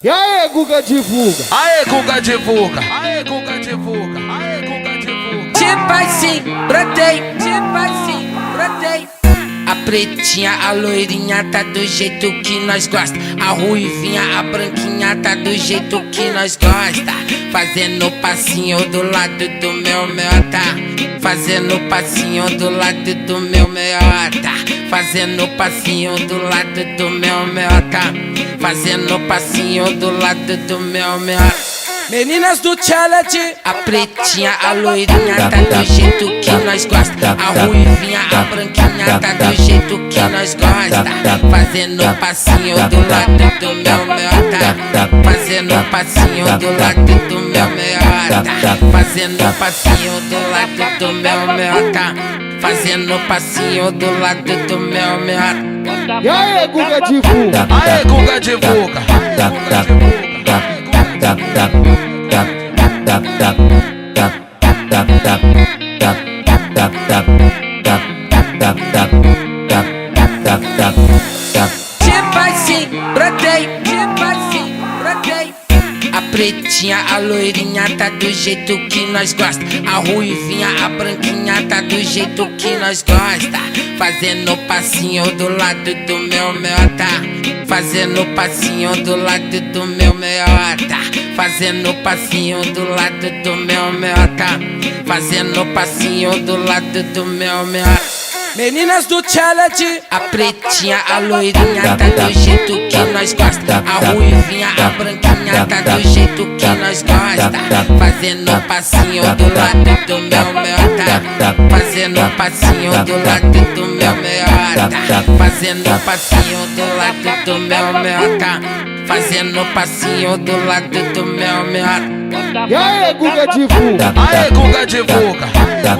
E aí, Guga divulga? Aê, Guga divulga! Aê, Guga divulga! Aê, Guga divulga! Tipo assim, brotei, tipo assim, brotei. A pretinha, a loirinha tá do jeito que nós gosta. A ruivinha, a branquinha tá do jeito que nós gosta. Fazendo passinho do lado do meu meota. Fazendo passinho do lado do meu meota. Fazendo passinho do lado do meu meota. Fazendo passinho do lado do meu meota. Meninas do challenge, a pretinha, a loirinha tá do jeito que nós gosta. A ruivinha, a branquinha tá do jeito que nós gosta. Fazendo passinho do lado do meu meota. Fazendo passinho do lado do meu meota. Fazendo passinho do lado do meu meota. Fazendo passinho do lado do meu meota. E aí, Guga divulga? Aê, Guga divulga! Tipo assim, brotei, tipo assim, brotei. A pretinha, a loirinha tá do jeito que nós gosta. A ruivinha, a branquinha tá do jeito que nós gosta. Fazendo passinho do lado do meu meota. Fazendo passinho do lado do meu meota. Fazendo passinho do lado do meu meota. Fazendo passinho do lado do meu meota. Meninas do challenge, a pretinha, a loirinha tá do jeito que nós gosta. A ruivinha, a branquinha tá do jeito que nós gosta. Fazendo passinho do lado do meu meota. Fazendo passinho do lado do meu meota. Fazendo passinho do lado do meu meota. Fazendo passinho do lado do meu meota. E aí, Guga divulga? Aê, Guga divulga! Da